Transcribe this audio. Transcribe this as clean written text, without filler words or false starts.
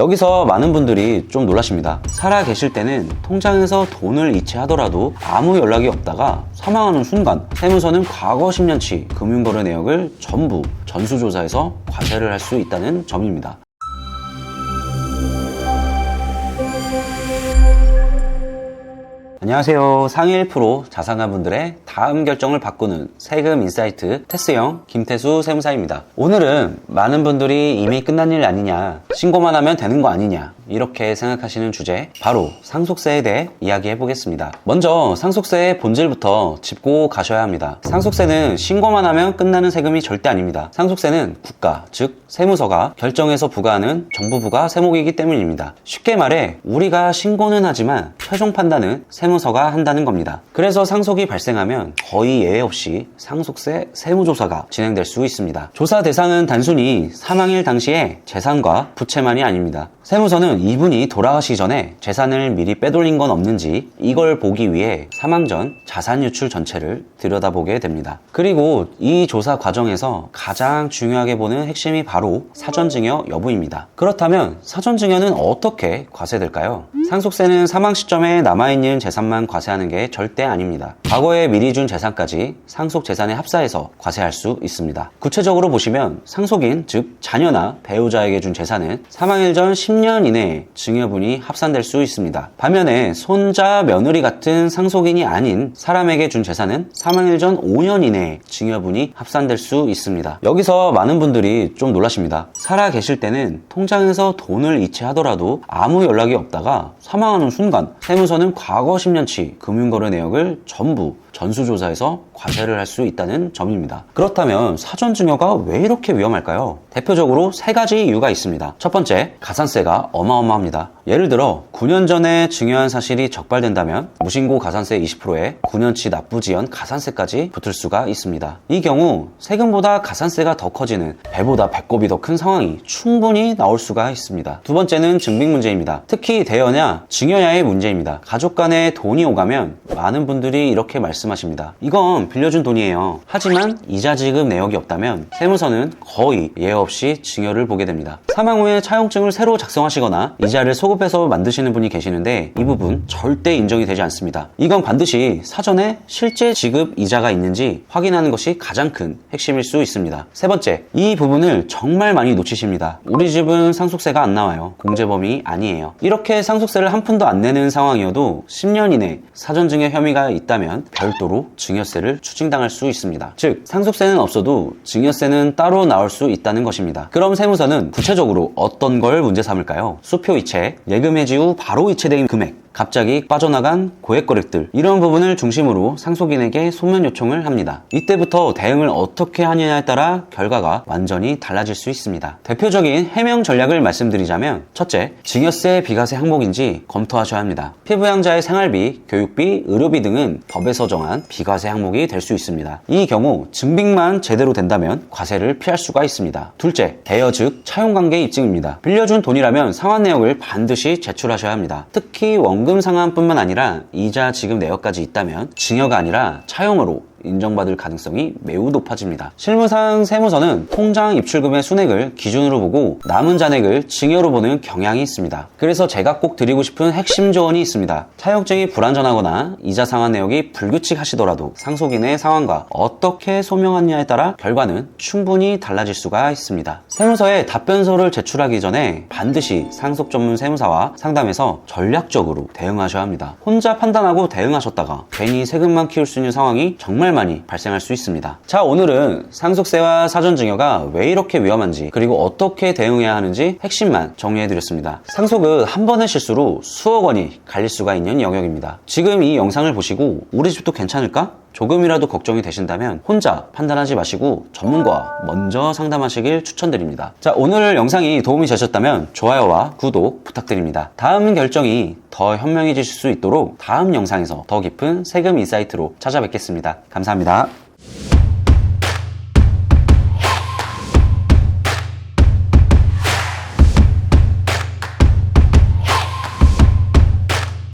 여기서 많은 분들이 좀 놀라십니다. 살아 계실 때는 통장에서 돈을 이체하더라도 아무 연락이 없다가 사망하는 순간 세무서는 과거 10년치 금융거래 내역을 전부 전수조사해서 과세를 할 수 있다는 점입니다. 안녕하세요. 상위 1% 자산가분들의 다음 결정을 바꾸는 세금 인사이트 테스형 김태수 세무사입니다. 오늘은 많은 분들이 이미 끝난 일 아니냐, 신고만 하면 되는 거 아니냐 이렇게 생각하시는 주제, 바로 상속세에 대해 이야기해 보겠습니다. 먼저 상속세의 본질부터 짚고 가셔야 합니다. 상속세는 신고만 하면 끝나는 세금이 절대 아닙니다. 상속세는 국가, 즉 세무서가 결정해서 부과하는 정부부과 세목이기 때문입니다. 쉽게 말해 우리가 신고는 하지만 최종 판단은 세무서가 한다는 겁니다. 그래서 상속이 발생하면 거의 예외 없이 상속세 세무조사가 진행될 수 있습니다. 조사 대상은 단순히 사망일 당시의 재산과 부채만이 아닙니다. 세무서는 이분이 돌아가시기 전에 재산을 미리 빼돌린 건 없는지 이걸 보기 위해 사망 전 자산 유출 전체를 들여다보게 됩니다. 그리고 이 조사 과정에서 가장 중요하게 보는 핵심이 바로 사전증여 여부입니다. 그렇다면 사전증여는 어떻게 과세될까요? 상속세는 사망 시점에 남아있는 재산만 과세하는 게 절대 아닙니다. 과거에 미리 준 재산까지 상속 재산에 합산해서 과세할 수 있습니다. 구체적으로 보시면 상속인, 즉 자녀나 배우자에게 준 재산은 사망일 전 10년 이내에 증여분이 합산될 수 있습니다. 반면에 손자, 며느리 같은 상속인이 아닌 사람에게 준 재산은 사망일 전 5년 이내에 증여분이 합산될 수 있습니다. 여기서 많은 분들이 좀 놀라십니다. 살아 계실 때는 통장에서 돈을 이체하더라도 아무 연락이 없다가 사망하는 순간 세무서는 과거 10년치 금융거래 내역을 전부 전수조사해서 과세를 할 수 있다는 점입니다. 그렇다면 사전증여가 왜 이렇게 위험할까요? 대표적으로 세 가지 이유가 있습니다. 첫 번째, 가산세가 어마어마합니다. 예를 들어 9년 전에 증여한 사실이 적발된다면 무신고 가산세 20%에 9년치 납부지연 가산세까지 붙을 수가 있습니다. 이 경우 세금보다 가산세가 더 커지는 배보다 배꼽이 더 큰 상황이 충분히 나올 수가 있습니다. 두 번째는 증빙 문제입니다. 특히 대여냐 증여냐의 문제입니다. 가족 간에 돈이 오가면 많은 분들이 이렇게 말씀하십니다. 이건 빌려준 돈이에요. 하지만 이자 지급 내역이 없다면 세무서는 거의 예외 없이 증여를 보게 됩니다. 사망 후에 차용증을 새로 작성하시거나 이자를 소급해서 만드시는 분이 계시는데 이 부분 절대 인정이 되지 않습니다. 이건 반드시 사전에 실제 지급 이자가 있는지 확인하는 것이 가장 큰 핵심일 수 있습니다. 세 번째, 이 부분을 정말 많이 놓치십니다. 우리 집은 상속세가 안 나와요. 공제범위 아니에요. 이렇게 상속세를 한 푼도 안 내는 상황이어도 10년 이내 사전증여 혐의가 있다면 별도로 증여세를 추징당할 수 있습니다. 즉 상속세는 없어도 증여세는 따로 나올 수 있다는 것입니다. 그럼 세무서는 구체적으로 어떤 걸 문제 삼을까요? 수표 이체, 예금 해지 후 바로 이체된 금액, 갑자기 빠져나간 고액 거래들, 이런 부분을 중심으로 상속인에게 소면 요청을 합니다. 이때부터 대응을 어떻게 하느냐에 따라 결과가 완전히 달라질 수 있습니다. 대표적인 해명 전략을 말씀드리자면, 첫째, 증여세 비과세 항목인지 검토하셔야 합니다. 피부양자의 생활비, 교육비, 의료비 등은 법에서 정한 비과세 항목이 될 수 있습니다. 이 경우 증빙만 제대로 된다면 과세를 피할 수가 있습니다. 둘째, 대여 즉 차용관계 입증입니다. 빌려준 돈이라면 상환 내역을 반드시 제출하셔야 합니다. 특히 원금 상환뿐만 아니라 이자 지급 내역까지 있다면 증여가 아니라 차용으로 인정받을 가능성이 매우 높아집니다. 실무상 세무서는 통장 입출금의 순액을 기준으로 보고 남은 잔액을 증여로 보는 경향이 있습니다. 그래서 제가 꼭 드리고 싶은 핵심 조언이 있습니다. 차용증이 불완전하거나 이자 상환 내역이 불규칙하시더라도 상속인의 상황과 어떻게 소명하느냐에 따라 결과는 충분히 달라질 수가 있습니다. 세무서에 답변서를 제출하기 전에 반드시 상속 전문 세무사와 상담해서 전략적으로 대응하셔야 합니다. 혼자 판단하고 대응하셨다가 괜히 세금만 키울 수 있는 상황이 정말 많이 발생할 수 있습니다. 자, 오늘은 상속세와 사전증여가 왜 이렇게 위험한지, 그리고 어떻게 대응해야 하는지 핵심만 정리해드렸습니다. 상속은 한 번의 실수로 수억 원이 갈릴 수가 있는 영역입니다. 지금 이 영상을 보시고 우리 집도 괜찮을까? 조금이라도 걱정이 되신다면 혼자 판단하지 마시고 전문가와 먼저 상담하시길 추천드립니다. 자, 오늘 영상이 도움이 되셨다면 좋아요와 구독 부탁드립니다. 다음 결정이 더 현명해지실 수 있도록 다음 영상에서 더 깊은 세금 인사이트로 찾아뵙겠습니다. 감사합니다.